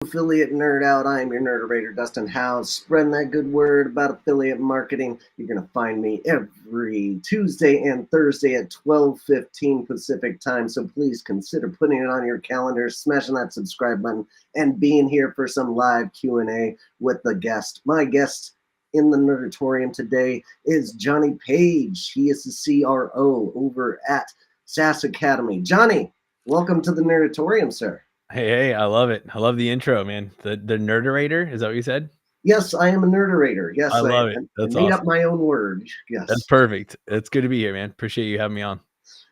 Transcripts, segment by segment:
Affiliate Nerd Out. I am your nerderator, Dustin House, spreading that good word about affiliate marketing. You're going to find me every Tuesday and Thursday at 12:15 Pacific time, so please consider putting it on your calendar, smashing that subscribe button, and being here for some live Q&A with the guest. My guest in the Nerdatorium today is Johnny Page. He is the CRO over at SaaS Academy. Johnny, welcome to the Nerdatorium, sir. Hey, I love it. I love the intro, man. The nerderator, is that what you said? Yes, I am a nerderator. Yes, I I love it. That's made up awesome. my own word. Yes. That's perfect. It's good to be here, man. Appreciate you having me on.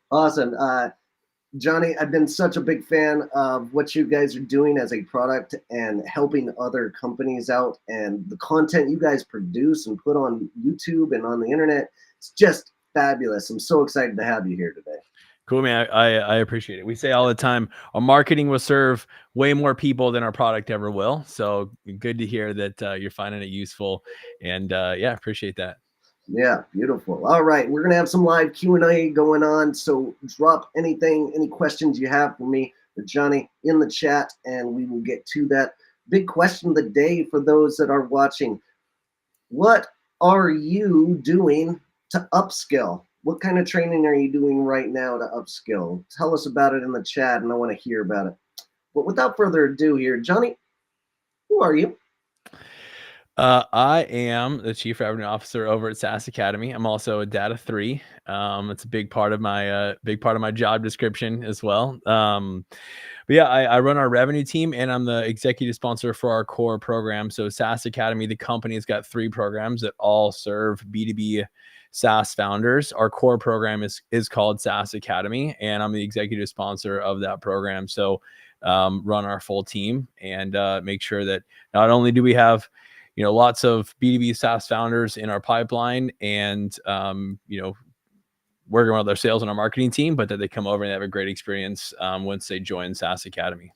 Awesome. Johnny, I've been such a big fan of what you guys are doing as a product and helping other companies out, and the content you guys produce and put on YouTube and on the internet. It's just fabulous. I'm so excited to have you here today. Cool, man. I appreciate it. We say all the time, our marketing will serve way more people than our product ever will. So good to hear that you're finding it useful. And yeah, appreciate that. Yeah, beautiful. All right, we're gonna have some live Q&A going on, so drop anything, any questions you have for me or Johnny in the chat, and we will get to that. Big question of the day for those that are watching: what are you doing to upskill? What kind of training are you doing right now to upskill? Tell us about it in the chat, and I want to hear about it. But without further ado, here, Johnny, who are you? I am the Chief Revenue Officer over at SaaS Academy. I'm also a Data 3. It's a big part of my job description as well. But yeah, I run our revenue team, and I'm the executive sponsor for our core program. So SaaS Academy, the company, has got 3 programs that all serve B2B SaaS founders. Our core program is called SaaS Academy, and I'm the executive sponsor of that program. So run our full team and make sure that not only do we have lots of B2B SaaS founders in our pipeline and, working with our sales and our marketing team, but that they come over and have a great experience once they join SaaS Academy.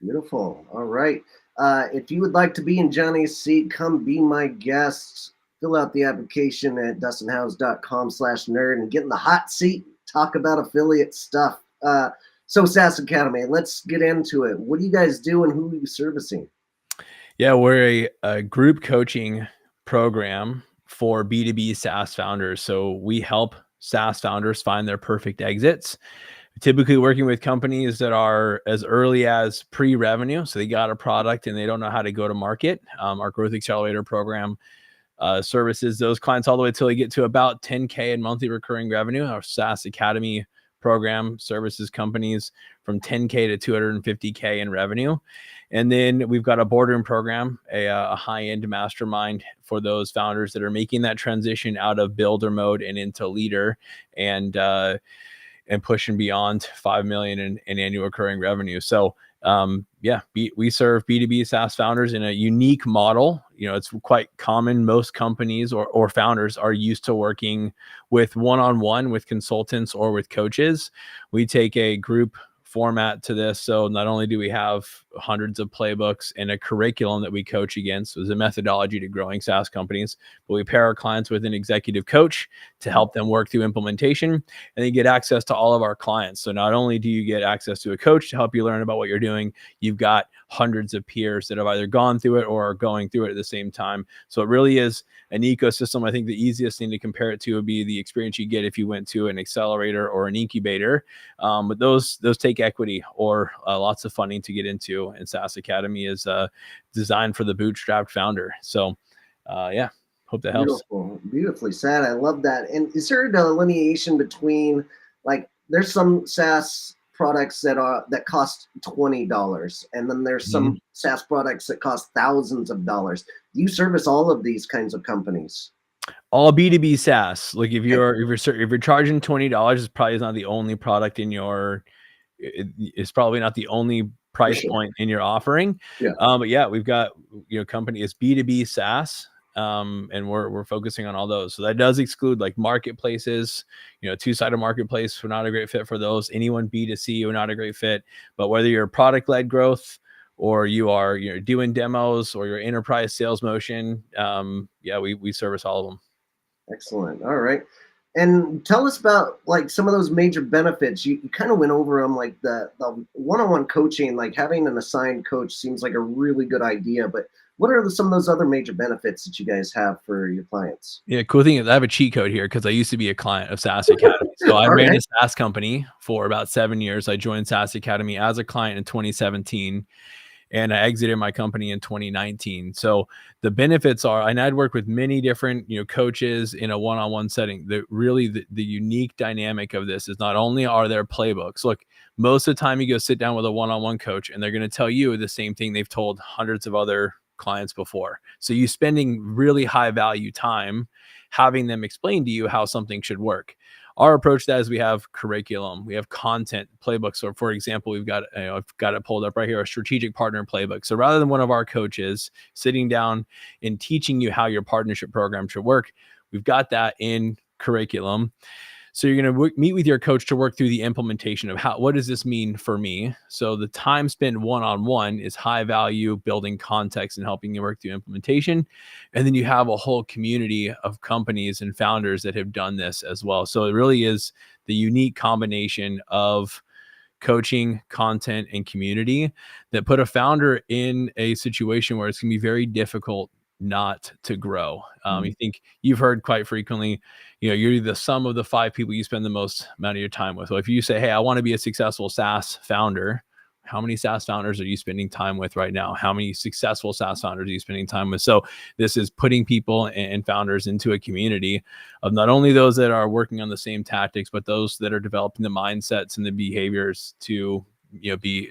Beautiful. All right. If you would like to be in Johnny's seat, come be my guest. Fill out the application at dustinhouse.com/nerd and get in the hot seat. Talk about affiliate stuff. So SaaS Academy, let's get into it. What do you guys do and who are you servicing? Yeah, we're a group coaching program for B2B SaaS founders. So we help SaaS founders find their perfect exits. Typically working with companies that are as early as pre-revenue. So they got a product and they don't know how to go to market. Our Growth Accelerator program services those clients all the way until they get to about 10K in monthly recurring revenue. Our SaaS Academy program services companies from 10K to 250K in revenue. And then we've got a boardroom program, a high-end mastermind for those founders that are making that transition out of builder mode and into leader, and pushing beyond 5 million in annual recurring revenue. So we serve B2B SaaS founders in a unique model. It's quite common. Most companies or founders are used to working with one-on-one with consultants or with coaches. We take a group format to this. So not only do we have hundreds of playbooks and a curriculum that we coach against, so there's a methodology to growing SaaS companies, but we pair our clients with an executive coach to help them work through implementation, and they get access to all of our clients. So not only do you get access to a coach to help you learn about what you're doing, you've got hundreds of peers that have either gone through it or are going through it at the same time. So it really is an ecosystem. I think the easiest thing to compare it to would be the experience you get if you went to an accelerator or an incubator. But those take equity or lots of funding to get into. And SaaS Academy is designed for the bootstrapped founder. So hope that helps. Beautiful, beautifully said. I love that. And is there a delineation between, like, there's some SaaS products that cost $20, and then there's some SaaS products that cost thousands of dollars? Do you service all of these kinds of companies? All B2B SaaS. Like if you're charging $20, it's probably not the only product in your. It's probably not the only price point in your offering. Yeah. But yeah, we've got company is B2B SaaS. And we're focusing on all those. So that does exclude like marketplaces, two-sided marketplace. We're not a great fit for those. Anyone B2C, we're not a great fit. But whether you're product-led growth or you are doing demos or your enterprise sales motion, we service all of them. Excellent. All right. And tell us about like some of those major benefits. You kind of went over them, like the one-on-one coaching, like having an assigned coach seems like a really good idea. But what are some of those other major benefits that you guys have for your clients? Yeah, cool thing is I have a cheat code here because I used to be a client of SaaS Academy. So I All ran right. a SaaS company for about 7 years. I joined SaaS Academy as a client in 2017, and I exited my company in 2019. So the benefits are, and I'd worked with many different, coaches in a one-on-one setting. The unique dynamic of this is not only are there playbooks. Look, most of the time you go sit down with a one-on-one coach and they're going to tell you the same thing they've told hundreds of other clients before. So you spending really high value time having them explain to you how something should work. Our approach to that is we have curriculum, we have content playbooks. So for example, we've got, I've got it pulled up right here, a strategic partner playbook. So rather than one of our coaches sitting down and teaching you how your partnership program should work, we've got that in curriculum. So you're going to meet with your coach to work through the implementation of what does this mean for me? So the time spent one-on-one is high value, building context and helping you work through implementation. And then you have a whole community of companies and founders that have done this as well. So it really is the unique combination of coaching, content, and community that put a founder in a situation where it's going to be very difficult not to grow. You think you've heard quite frequently, you're the sum of the 5 people you spend the most amount of your time with. So if you say, hey, I want to be a successful SaaS founder, how many SaaS founders are you spending time with right now? How many successful SaaS founders are you spending time with? So this is putting people and founders into a community of not only those that are working on the same tactics, but those that are developing the mindsets and the behaviors to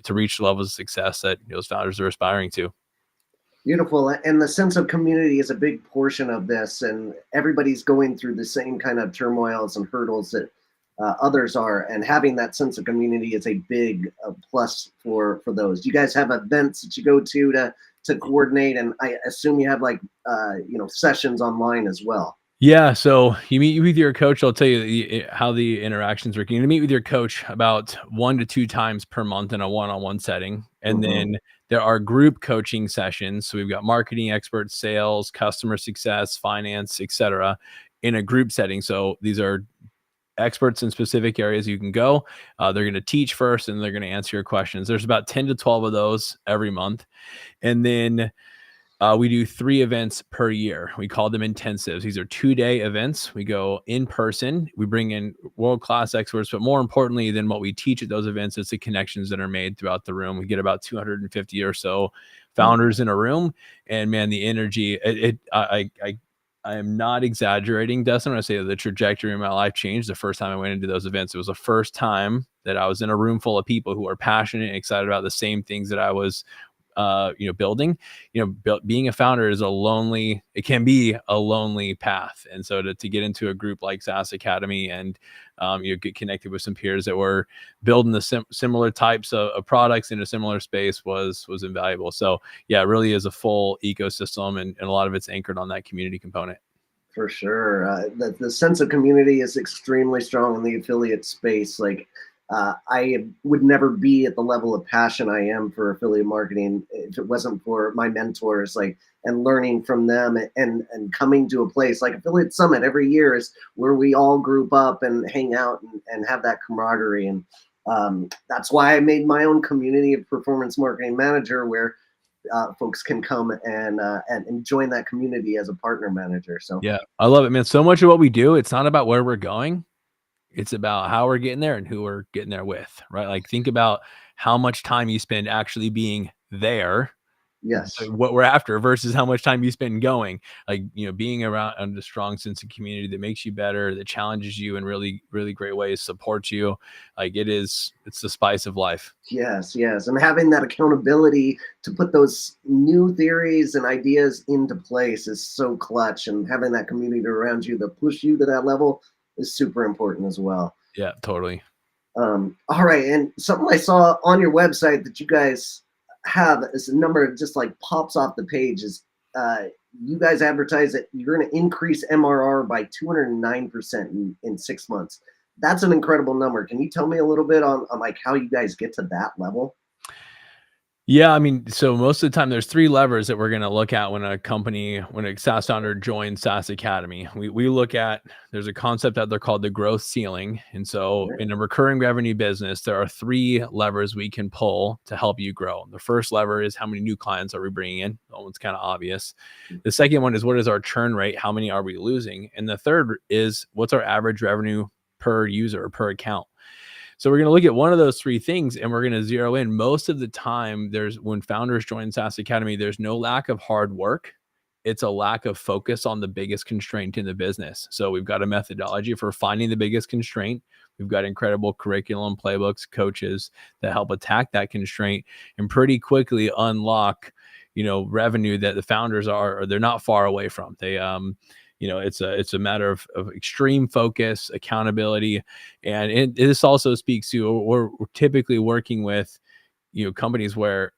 reach the levels of success that those founders are aspiring to. Beautiful. And the sense of community is a big portion of this. And everybody's going through the same kind of turmoils and hurdles that others are. And having that sense of community is a big plus for those. You guys have events that you go to coordinate. And I assume you have like, sessions online as well. Yeah, so you meet with your coach. I'll tell you how the interactions work. You're gonna meet with your coach about 1 to 2 times per month in a one-on-one setting, and Mm-hmm. then there are group coaching sessions. So we've got marketing experts, sales, customer success, finance, etc., in a group setting. So these are experts in specific areas you can go. They're going to teach first, and they're going to answer your questions. There's about 10 to 12 of those every month, and then we do 3 events per year. We call them intensives. These are 2-day events. We go in person. We bring in world-class experts, but more importantly than what we teach at those events, it's the connections that are made throughout the room. We get about 250 or so founders in a room, and man, the energy. I am not exaggerating, Dustin, when I say that the trajectory of my life changed the first time I went into those events. It was the first time that I was in a room full of people who are passionate and excited about the same things that I was building. Being a founder is it can be a lonely path. And so to get into a group like SaaS Academy and get connected with some peers that were building the similar types of products in a similar space was invaluable. So yeah, it really is a full ecosystem, and a lot of it's anchored on that community component. For sure. The sense of community is extremely strong in the affiliate space. Like, I would never be at the level of passion I am for affiliate marketing if it wasn't for my mentors, like, and learning from them and coming to a place like Affiliate Summit every year is where we all group up and hang out and have that camaraderie. And that's why I made my own community of performance marketing manager where folks can come and join that community as a partner manager. So Yeah, I love it, man. So much of what we do, it's not about where we're going. It's about how we're getting there and who we're getting there with, right? Like think about how much time you spend actually being there, yes, what we're after, versus how much time you spend going, like, being around a strong sense of community that makes you better, that challenges you in really, really great ways, supports you. Like it's the spice of life. yes, and having that accountability to put those new theories and ideas into place is so clutch. And having that community around you that push you to that level is super important as well. Yeah, totally. All right, and something I saw on your website that you guys have is a number that just like pops off the page is uh, you guys advertise that you're going to increase MRR by 209% in 6 months. That's an incredible number. Can you tell me a little bit on like how you guys get to that level? Yeah, I mean, so most of the time there's 3 levers that we're gonna look at when a SaaS founder joins SaaS Academy. We look at there's a concept out there called the growth ceiling. And so Right. in a recurring revenue business, there are 3 levers we can pull to help you grow. The first lever is how many new clients are we bringing in? That one's kind of obvious. The second one is what is our churn rate? How many are we losing? And the third is what's our average revenue per user or per account? So we're going to look at one of those 3 things and we're going to zero in. Most of the time, when founders join SaaS Academy, there's no lack of hard work. It's a lack of focus on the biggest constraint in the business. So we've got a methodology for finding the biggest constraint. We've got incredible curriculum, playbooks, coaches that help attack that constraint and pretty quickly unlock, revenue that the founders or they're not far away from. It's a matter of extreme focus, accountability, and this also speaks to we're typically working with companies where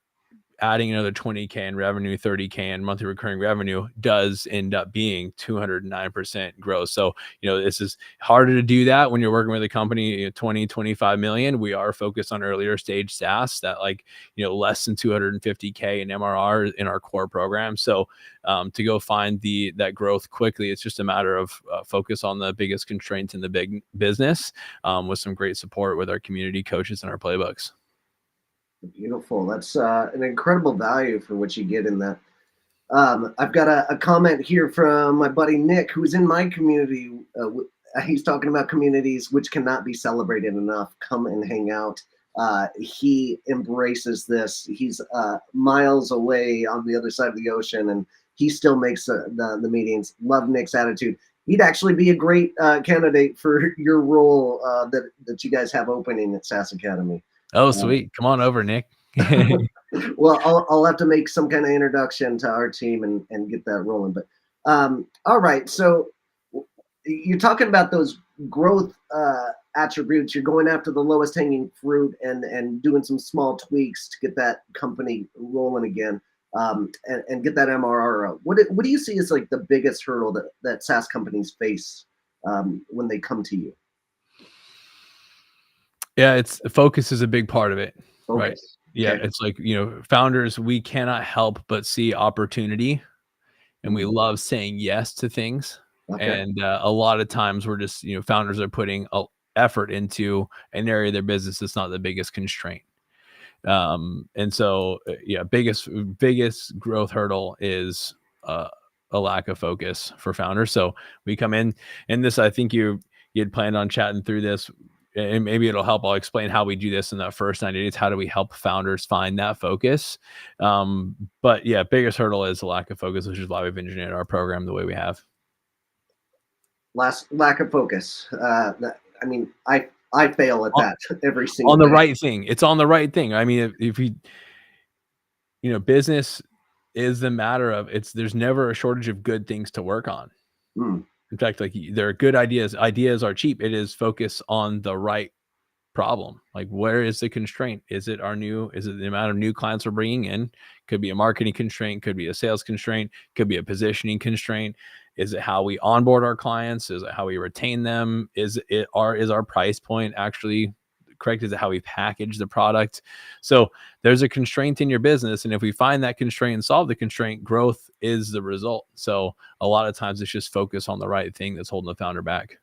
adding another 20K in revenue, 30K in monthly recurring revenue does end up being 209% growth. So, this is harder to do that when you're working with a company, 20, 25 million. We are focused on earlier stage SaaS that less than 250K in MRR in our core program. So to go find that growth quickly, it's just a matter of focus on the biggest constraints in the big business with some great support with our community coaches and our playbooks. Beautiful. That's an incredible value for what you get in that. I've got a comment here from my buddy Nick, who's in my community. He's talking about communities which cannot be celebrated enough. Come and hang out. He embraces this. He's miles away on the other side of the ocean, and he still makes the meetings. Love Nick's attitude. He'd actually be a great candidate for your role that you guys have opening at SaaS Academy. Oh, Um, sweet. Come on over, Nick. well, I'll have to make some kind of introduction to our team and get that rolling. But all right, so you're talking about those growth attributes. You're going after the lowest hanging fruit and doing some small tweaks to get that company rolling again and get that MRR up. What do you see as like the biggest hurdle that SaaS companies face when they come to you? Yeah, it's focus is a big part of it, right? Focus. Yeah, Okay. it's like, founders, we cannot help but see opportunity and we Mm, love saying yes to things. okay. And a lot of times we're just, founders are putting effort into an area of their business that's not the biggest constraint. And so, yeah, biggest growth hurdle is a lack of focus for founders. So we come in, and this, I think you had planned on chatting through this, and maybe it'll help. I'll explain how we do this in that first 90 days. How do we help founders find that focus? But yeah, biggest hurdle is a lack of focus, which is why we've engineered our program the way we have. Lack of focus. I mean, I fail at On, that every on single the day. right thing. It's on the right thing. I mean, if business is the matter of there's never a shortage of good things to work on. Mm, In fact, like there are good ideas. Ideas are cheap. It is focus on the right problem. Like, where is the constraint? Is it the amount of new clients we're bringing in? Could be a marketing constraint, could be a sales constraint, could be a positioning constraint. Is it how we onboard our clients? Is it how we retain them? Is our price point actually correct? Is it how we package the product? So there's a constraint in your business. And if we find that constraint and solve the constraint, growth is the result. So a lot of times it's just focus on the right thing that's holding the founder back.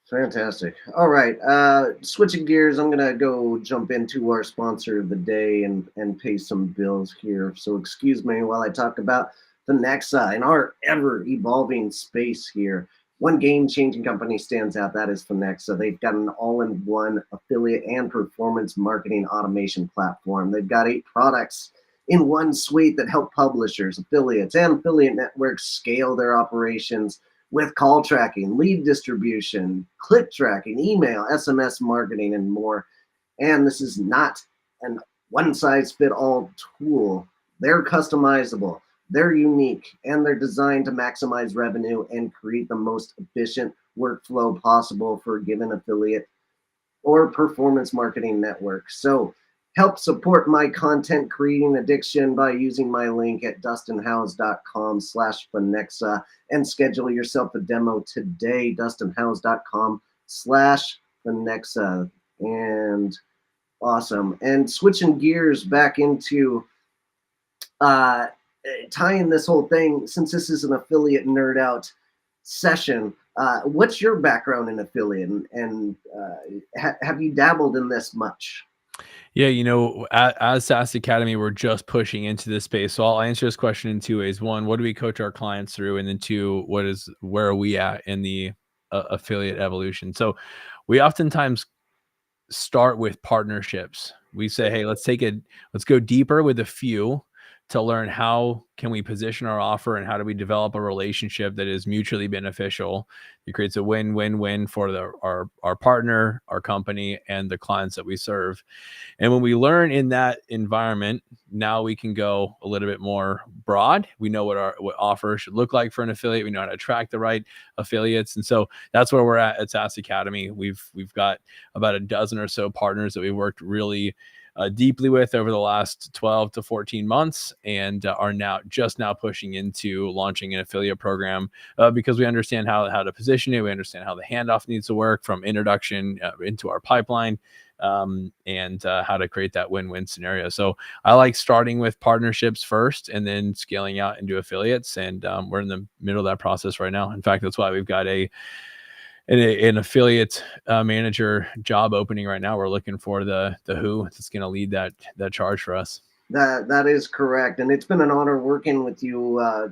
fantastic. All right. Switching gears, I'm gonna go jump into our sponsor of the day and pay some bills here. So excuse me while I talk about the Nexa in our ever evolving space here. One game-changing company stands out. That is Finexa. They've got an all-in-one affiliate and performance marketing automation platform. They've got 8 products in one suite that help publishers, affiliates, and affiliate networks scale their operations with call tracking, lead distribution, click tracking, email, SMS marketing, and more. And this is not an one size fit all tool. They're customizable, they're unique, and they're designed to maximize revenue and create the most efficient workflow possible for a given affiliate or performance marketing network. So help support my content creating addiction by using my link at dustinhouse.com/Finexa and schedule yourself a demo today, dustinhouse.com/Finexa. And Awesome. And switching gears back into uh, tying this whole thing, since this is an affiliate nerd out session, what's your background in affiliate, and have you dabbled in this much? Yeah, you know, as SaaS Academy, we're just pushing into this space. So I'll answer this question in two ways. One, what do we coach our clients through? And then two, where are we at in the affiliate evolution? So we oftentimes start with partnerships. We say, hey, let's go deeper with a few to learn how can we position our offer and how do we develop a relationship that is mutually beneficial. It creates a win-win-win for our partner, our company, and the clients that we serve. And when we learn in that environment, now we can go a little bit more broad. We know what offer should look like for an affiliate. We know how to attract the right affiliates. And so that's where we're at SaaS Academy. We've got about a dozen or so partners that we worked really deeply with over the last 12 to 14 months, and are now pushing into launching an affiliate program because we understand how to position it. We understand how the handoff needs to work from introduction into our pipeline, and how to create that win-win scenario. So I like starting with partnerships first and then scaling out into affiliates. And we're in the middle of that process right now. In fact, that's why we've got an affiliate manager job opening right now. We're looking for the who that's going to lead that charge for us. That is correct, and it's been an honor working with you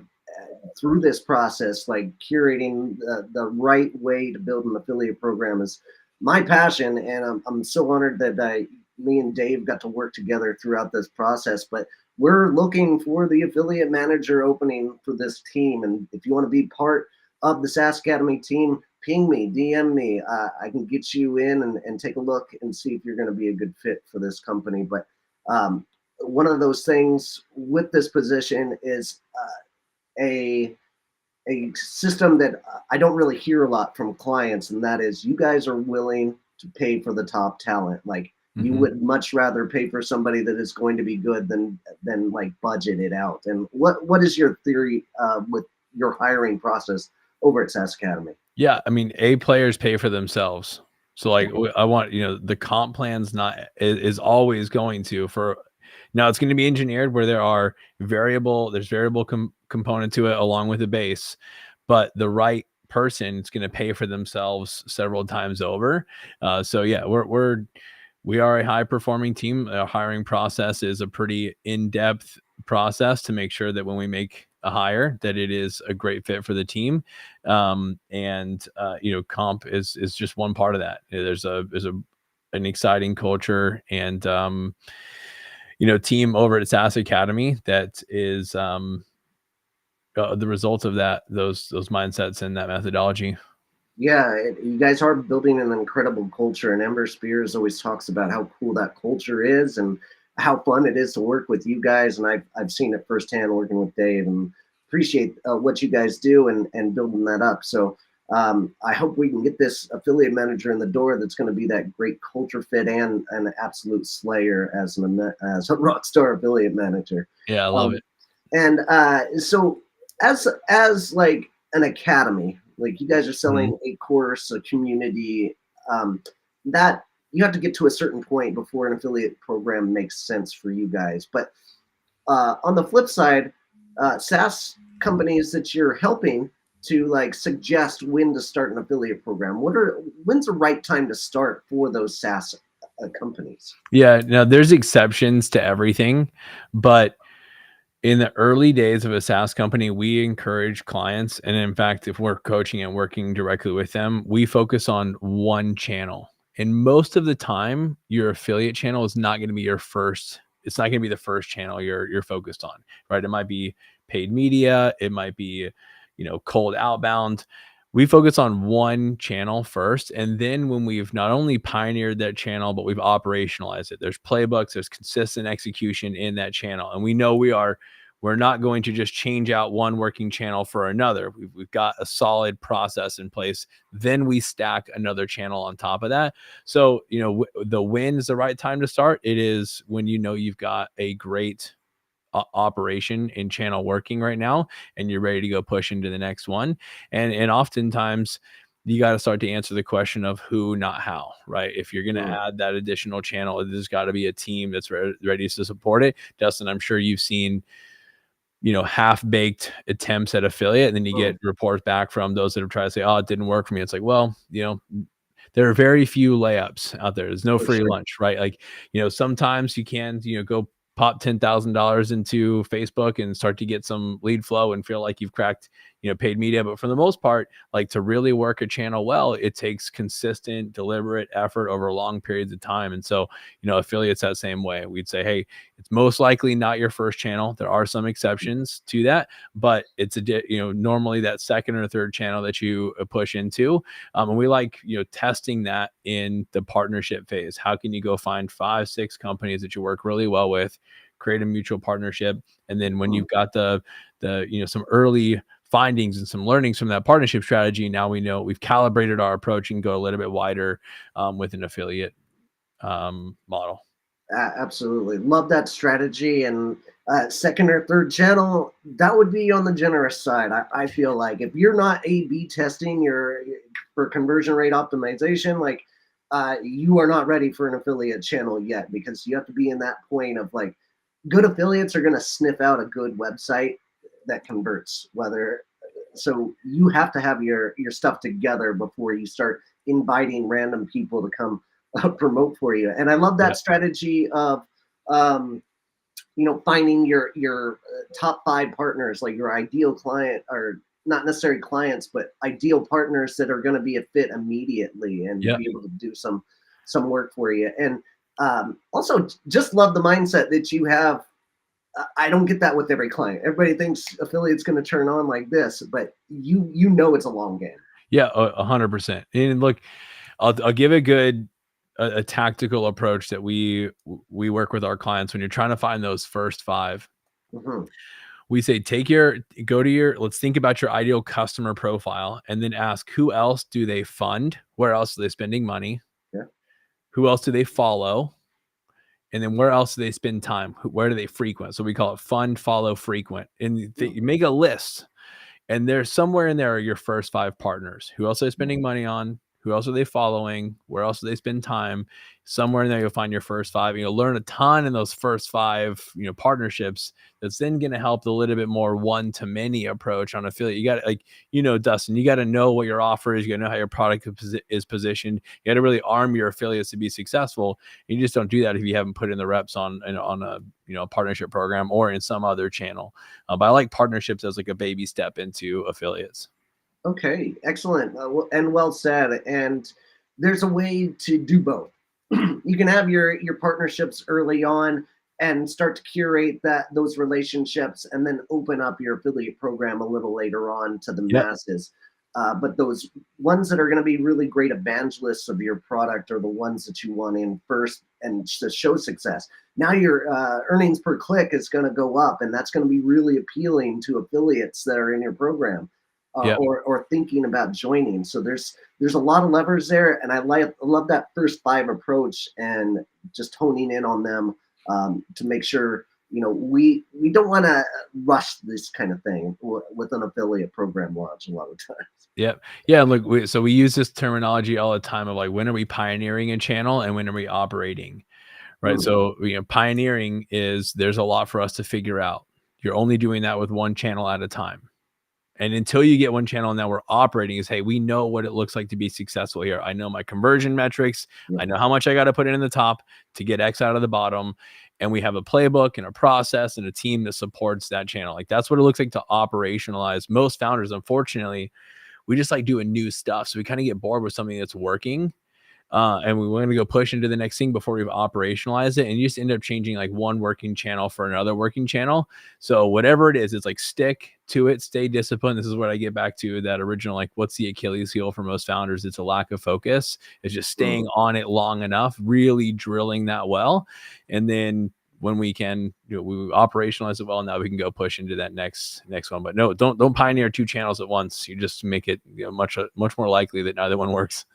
through this process. Like curating the right way to build an affiliate program is my passion, and I'm so honored that me and Dave got to work together throughout this process. But we're looking for the affiliate manager opening for this team, and if you want to be part of the SaaS Academy team, ping me, DM me. I can get you in and take a look and see if you're going to be a good fit for this company. But um, one of those things with this position is a a system that I don't really hear a lot from clients, and that is you guys are willing to pay for the top talent. Like you would much rather pay for somebody that is going to be good than like budget it out. And what is your theory with your hiring process over at SaaS Academy? Yeah, I mean, A players pay for themselves. So like I want, the comp plan's not is always going to for now it's going to be engineered where there's variable component to it along with the base, but the right person is going to pay for themselves several times over. So yeah, we are a high performing team. Our hiring process is a pretty in-depth process to make sure that when we make a hire that it is a great fit for the team. And comp is just one part of that. There's an exciting culture and team over at SaaS Academy that is the result of those mindsets and that methodology. Yeah, you guys are building an incredible culture, and Ember Spears always talks about how cool that culture is and how fun it is to work with you guys. And I've seen it firsthand working with Dave, and appreciate what you guys do and building that up. So I hope we can get this affiliate manager in the door that's going to be that great culture fit and an absolute slayer as a rock star affiliate manager. Yeah, I love Um, it. and so as like an academy, like you guys are selling a course, a community, that you have to get to a certain point before an affiliate program makes sense for you guys. But on the flip side, SaaS companies that you're helping to like suggest when to start an affiliate program. When's the right time to start for those SaaS companies? Yeah, now there's exceptions to everything, but in the early days of a SaaS company, we encourage clients, and in fact, if we're coaching and working directly with them, we focus on one channel. And most of the time, your affiliate channel is not going to be your first. It's not going to be the first channel you're focused on, right? It might be paid media, it might be, cold outbound. We focus on one channel first, and then when we've not only pioneered that channel, but we've operationalized it. There's playbooks, there's consistent execution in that channel, and we know we're not going to just change out one working channel for another. We've got a solid process in place. Then we stack another channel on top of that. So, the when is the right time to start. It is when you've got a great operation in channel working right now and you're ready to go push into the next one. And oftentimes you got to start to answer the question of who, not how, right? If you're going to Mm. add that additional channel, there's got to be a team that's ready to support it. Dustin, I'm sure you've seen, half-baked attempts at affiliate, and then you Mm. get reports back from those that have tried to say, oh, it didn't work for me. It's like, well, there are very few layups out there. There's no For free sure. lunch, right? Like, sometimes you can, go pop $10,000 into Facebook and start to get some lead flow and feel like you've cracked, paid media. But for the most part, like, to really work a channel well, it takes consistent, deliberate effort over long periods of time. And so, affiliates that same way. We'd say, hey, it's most likely not your first channel. There are some exceptions to that, but it's normally that second or third channel that you push into. And we like, testing that in the partnership phase. How can you go find 5, 6 companies that you work really well with, create a mutual partnership, and then when Mm. you've got the some early findings and some learnings from that partnership strategy, now we know we've calibrated our approach and go a little bit wider with an affiliate model. Absolutely. Love that strategy. And second or third channel, that would be on the generous side. I feel like if you're not A/B testing your for conversion rate optimization, like you are not ready for an affiliate channel yet, because you have to be in that point of like, good affiliates are going to sniff out a good website that converts. Whether so, you have to have your stuff together before you start inviting random people to come promote for you. And I love Yeah. that strategy of um, finding your top 5 partners, like your ideal client, or not necessarily clients, but ideal partners that are going to be a fit immediately and Yeah. be able to do some work for you. And also, just love the mindset that you have. I don't get that with every client. Everybody thinks affiliate's going to turn on like this, but you know it's a long game. Yeah, 100%. And look, I'll give a tactical approach that we work with our clients when you're trying to find those first 5. Hmm. We say let's think about your ideal customer profile and then ask, who else do they fund? Where else are they spending money? Yeah. Who else do they follow? And then where else do they spend time? Where do they frequent? So we call it fund, follow, frequent. And you make a list, and there's somewhere in there are your first 5 partners. Who else are they spending money on? Who else are they following? Where else do they spend time? Somewhere in there, you'll find your first 5. And you'll learn a ton in those first 5, partnerships. That's then going to help the little bit more one-to-many approach on affiliate. You got to, like, Dustin, you got to know what your offer is. You got to know how your product is positioned. You got to really arm your affiliates to be successful. You just don't do that if you haven't put in the reps on a partnership program or in some other channel. But I like partnerships as like a baby step into affiliates. Okay, excellent, and well said. And there's a way to do both. You can have your partnerships early on and start to curate those relationships, and then open up your affiliate program a little later on to the Yep. masses. But those ones that are going to be really great evangelists of your product are the ones that you want in first and to show success. Now your earnings per click is going to go up, and that's going to be really appealing to affiliates that are in your program. Yep. Or thinking about joining. So there's a lot of levers there, and I love that first 5 approach and just honing in on them to make sure we don't want to rush this kind of thing with an affiliate program launch a lot of times. Yep. Yeah. Look, we use this terminology all the time of like, when are we pioneering a channel and when are we operating? Right. Mm. So, pioneering is there's a lot for us to figure out. You're only doing that with one channel at a time. And until you get one channel and now we're operating is, hey, we know what it looks like to be successful here. I know my conversion metrics. Yeah. I know how much I got to put in the top to get X out of the bottom. And we have a playbook and a process and a team that supports that channel. Like, that's what it looks like to operationalize. Most founders, unfortunately, we just like doing new stuff. So we kind of get bored with something that's working. And we want to go push into the next thing before we've operationalized it. And you just end up changing like one working channel for another working channel. So whatever it is, it's like, stick to it, stay disciplined. This is what I get back to that original, like, what's the Achilles heel for most founders? It's a lack of focus. It's just staying Mm. on it long enough, really drilling that well. And then when we can, we operationalize it well, now we can go push into that next one. But no, don't pioneer 2 channels at once. You just make it much more likely that neither one works.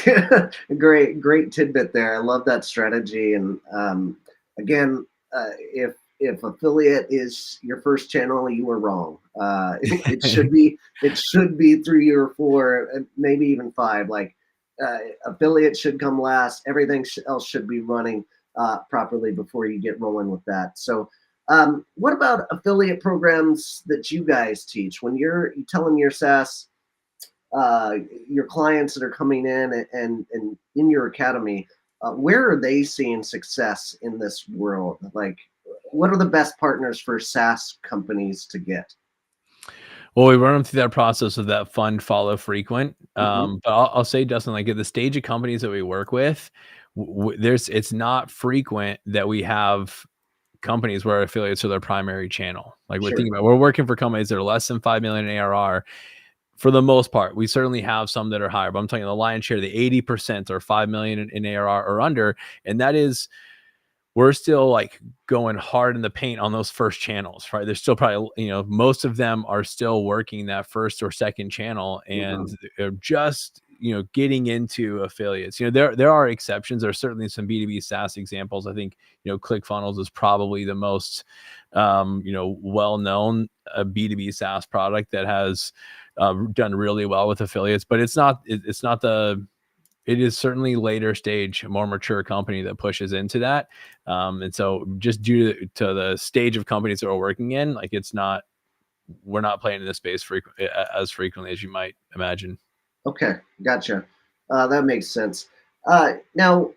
Yeah, great tidbit there. I love that strategy. And again, if if affiliate is your first channel, you are wrong. It should be 3 or 4, maybe even 5. Like affiliate should come last. Everything else should be running properly before you get rolling with that. So, what about affiliate programs that you guys teach when you're telling your SaaS your clients that are coming in and in your academy? Where are they seeing success in this world? Like, what are the best partners for SaaS companies to get? Well, we run them through that process of that fund, follow, frequent. Hmm. But I'll say, Dustin, like at the stage of companies that we work with, it's not frequent that we have companies where affiliates are their primary channel. Like we're Sure. thinking about, we're working for companies that are less than 5 million in ARR. For the most part, we certainly have some that are higher, but I'm talking the lion's share, the 80% or 5 million in ARR or under. And that is, we're still like going hard in the paint on those first channels, right? There's still probably, most of them are still working that first or second channel, and Hmm. they're just, getting into affiliates. There are exceptions. There's certainly some B2B SaaS examples. I think, ClickFunnels is probably the most, well-known B2B SaaS product that has done really well with affiliates, but it is certainly later stage, a more mature company that pushes into that. And so just due to the stage of companies that we're working in, like we're not playing in this space as frequently as you might imagine. Okay, gotcha. That makes sense. Now,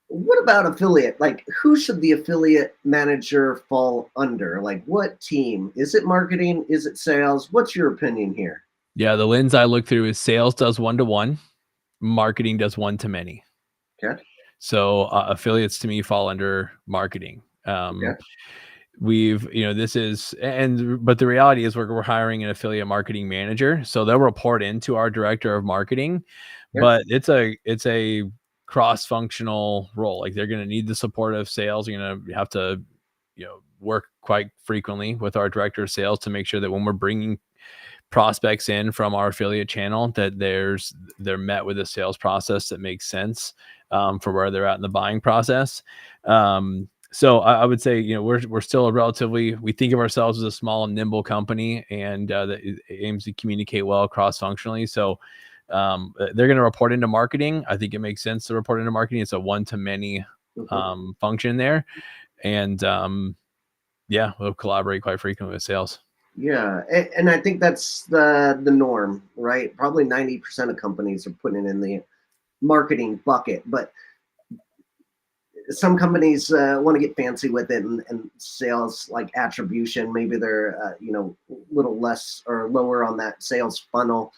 what about affiliate? Like, who should the affiliate manager fall under? Like, what team? Is it marketing? Is it sales? What's your opinion here? Yeah, the lens I look through is sales does one-to-one, marketing does one-to-many. Okay. So affiliates to me fall under marketing. Okay. But the reality is we're hiring an affiliate marketing manager, so they'll report into our director of marketing, Yeah. but it's a cross-functional role. Like they're going to need the support of sales. You're going to have to work quite frequently with our director of sales to make sure that when we're bringing prospects in from our affiliate channel, that they're met with a sales process that makes sense for where they're at in the buying process. So I would say, we're still we think of ourselves as a small and nimble company, and that aims to communicate well cross functionally. So they're going to report into marketing. I think it makes sense to report into marketing. It's a one-to-many Mhm. function there, and yeah, we'll collaborate quite frequently with sales. Yeah, and I think that's the norm, right? Probably 90% of companies are putting it in the marketing bucket, but some companies want to get fancy with it and sales like attribution. Maybe they're a little less or lower on that sales funnel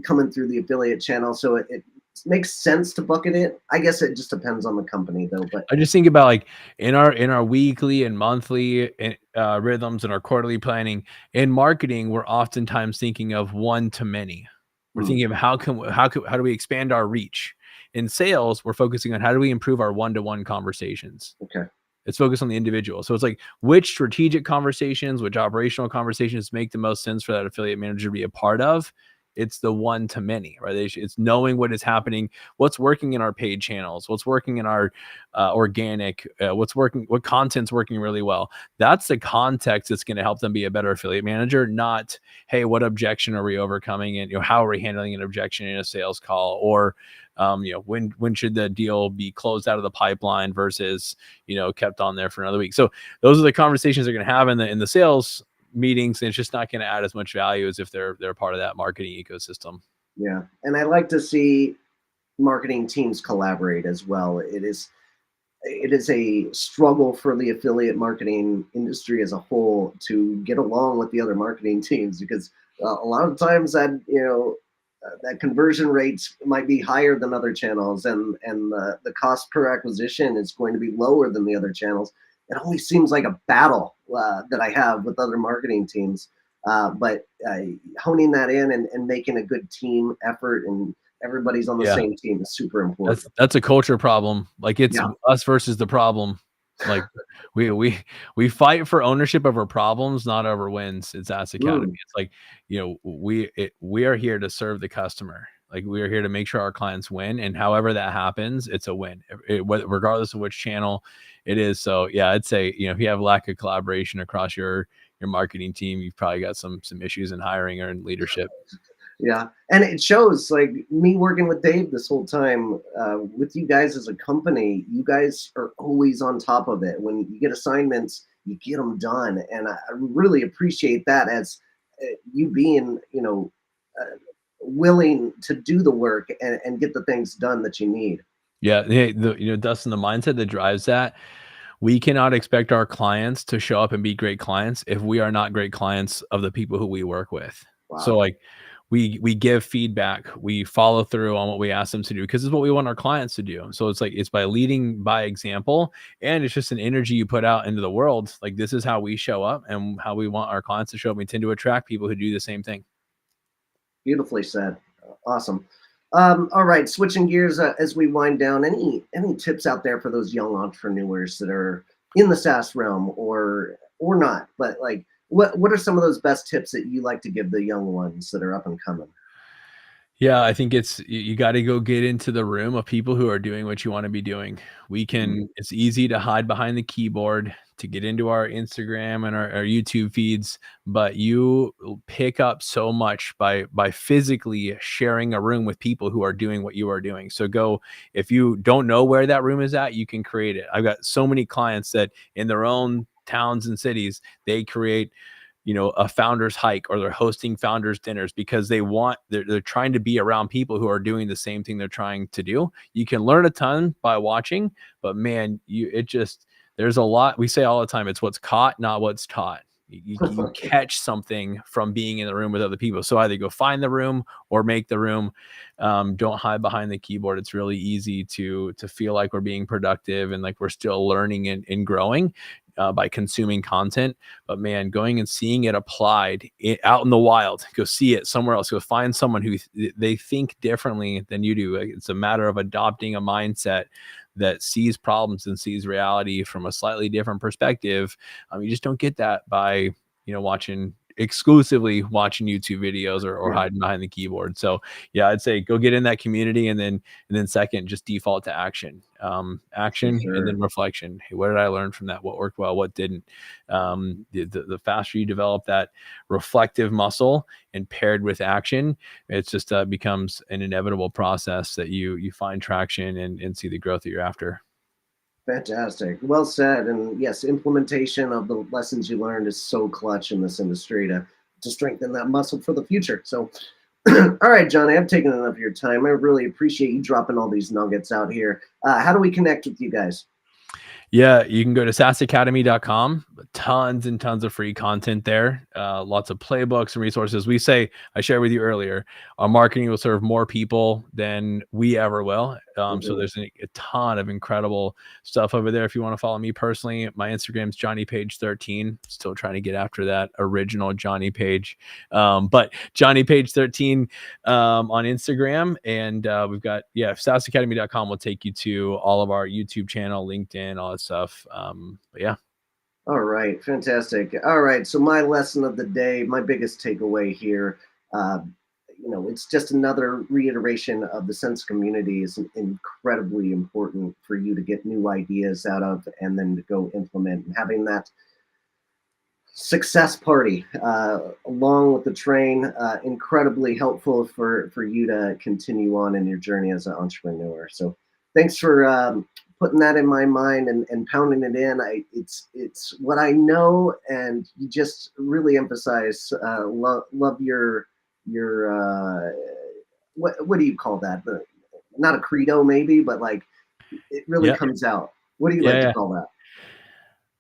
coming through the affiliate channel, so it makes sense to bucket it. I guess it just depends on the company though. But I just think about like in our weekly and monthly rhythms and our quarterly planning in marketing, we're oftentimes thinking of one to many. We're hmm, thinking of how do we expand our reach. In sales, we're focusing on how do we improve our one-to-one conversations. okay, It's focused on the individual. So it's like which strategic conversations, which operational conversations make the most sense for that affiliate manager to be a part of. It's the one to many, right? It's knowing what is happening, what's working in our paid channels, what's working in our organic, what content's working really well. That's the context that's going to help them be a better affiliate manager, not, hey, what objection are we overcoming? And, how are we handling an objection in a sales call? Or, when should the deal be closed out of the pipeline versus, kept on there for another week? So those are the conversations they're going to have in the sales meetings, and it's just not going to add as much value as if they're part of that marketing ecosystem. yeah, and I like to see marketing teams collaborate as well. It is a struggle for the affiliate marketing industry as a whole to get along with the other marketing teams because a lot of times that conversion rates might be higher than other channels, and the cost per acquisition is going to be lower than the other channels. It always seems like a battle that I have with other marketing teams. But honing that in and making a good team effort and everybody's on the Yeah, same team is super that's important. that's a culture problem. Like it's Yeah. us versus the problem. Like we fight for ownership of our problems, not over wins. It's SaaS Academy. Mm, It's like, we are here to serve the customer. Like, we are here to make sure our clients win, and however that happens, it's a win, regardless of which channel it is. So yeah, I'd say, if you have lack of collaboration across your marketing team, you've probably got some issues in hiring or in leadership. Yeah, and it shows, like me working with Dave this whole time, with you guys as a company. You guys are always on top of it. When you get assignments, you get them done, and I really appreciate that as you being, willing to do the work and get the things done that you need. Yeah, Dustin, the mindset that drives that, we cannot expect our clients to show up and be great clients if we are not great clients of the people who we work with. So, Wow, like, we give feedback, we follow through on what we ask them to do, because it's what we want our clients to do. So it's by leading by example, and it's just an energy you put out into the world. Like, this is how we show up and how we want our clients to show up. We tend to attract people who do the same thing. beautifully said. Awesome. All right, switching gears as we wind down. Any tips out there for those young entrepreneurs that are in the SaaS realm or not? But like, what are some of those best tips that you like to give the young ones that are up and coming? Yeah, I think you got to go get into the room of people who are doing what you want to be doing. Mhm. It's easy to hide behind the keyboard, to get into our Instagram and our YouTube feeds, but you pick up so much by physically sharing a room with people who are doing what you are doing. So go, if you don't know where that room is at, you can create it. I've got so many clients that in their own towns and cities, they create a founders hike, or they're hosting founders dinners, because they're trying to be around people who are doing the same thing they're trying to do. You can learn a ton by watching, but man, there's a lot. We say all the time, it's what's caught, not what's taught. You catch something from being in the room with other people. So either go find the room or make the room. Don't hide behind the keyboard. It's really easy to feel like we're being productive and like we're still learning and growing by consuming content. But man, going and seeing it applied out in the wild, go see it somewhere else, go find someone who they think differently than you do. It's a matter of adopting a mindset that sees problems and sees reality from a slightly different perspective. You just don't get that by exclusively watching YouTube videos or Yeah, hiding behind the keyboard. So yeah, I'd say go get in that community, and then second, just default to action. for Action and then sure. reflection. Hey, what did I learn from that? What worked well? What didn't? The faster you develop that reflective muscle and paired with action, it's just becomes an inevitable process that you find traction and see the growth that you're after. Fantastic. Well said. And yes, implementation of the lessons you learned is so clutch in this industry to strengthen that muscle for the future. So, all right, John, I have taken enough of your time. I really appreciate you dropping all these nuggets out here. How do we connect with you guys? Yeah, you can go to saasacademy.com. Tons and tons of free content there. Lots of playbooks and resources. I shared with you earlier, our marketing will serve more people than we ever will. So Mhm. there's a ton of incredible stuff over there. If you want to follow me personally, my Instagram's Johnny Page 13. Still trying to get after that original Johnny Page. But Johnny Page 13 on Instagram. And we've got, saasacademy.com will take you to all of our YouTube channel, LinkedIn, all that stuff. But yeah. All right, fantastic. All right, so my lesson of the day, my biggest takeaway here, uh, it's just another reiteration of the sense of community is incredibly important for you to get new ideas out of and then to go implement. And having that success party along with the train, incredibly helpful for you to continue on in your journey as an entrepreneur. So thanks for putting that in my mind and pounding it in. It's what I know, and you just really emphasize love your what do you call that, not a credo maybe, but like it really Yeah. comes out. What do you Yeah. like to Yeah. call that?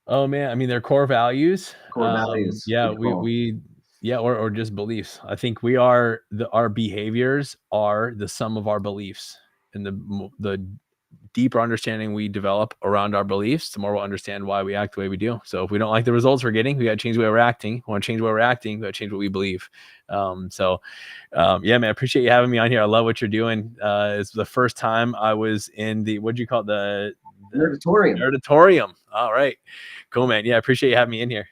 Oh man. I mean, they're core values. Core values. Yeah, Good call. or just beliefs. I think our behaviors are the sum of our beliefs, and the deeper understanding we develop around our beliefs, the more we'll understand why we act the way we do. So if we don't like the results we're getting, we got to change the way we're acting. We want to change the way we're acting, we got to change what we believe. Yeah, man, I appreciate you having me on here. I love what you're doing. It's the first time I was in what'd you call it? The Nerdatorium. nerdatorium. All right. Cool, man. Yeah, I appreciate you having me in here.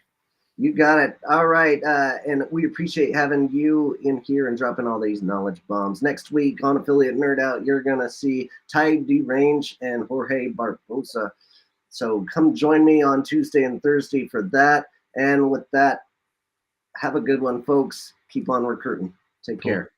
You got it. All right. And we appreciate having you in here and dropping all these knowledge bombs. Next week on Affiliate Nerd Out, you're going to see Ty Derange and Jorge Barbosa. So come join me on Tuesday and Thursday for that. And with that, have a good one, folks. Keep on recruiting. Take care.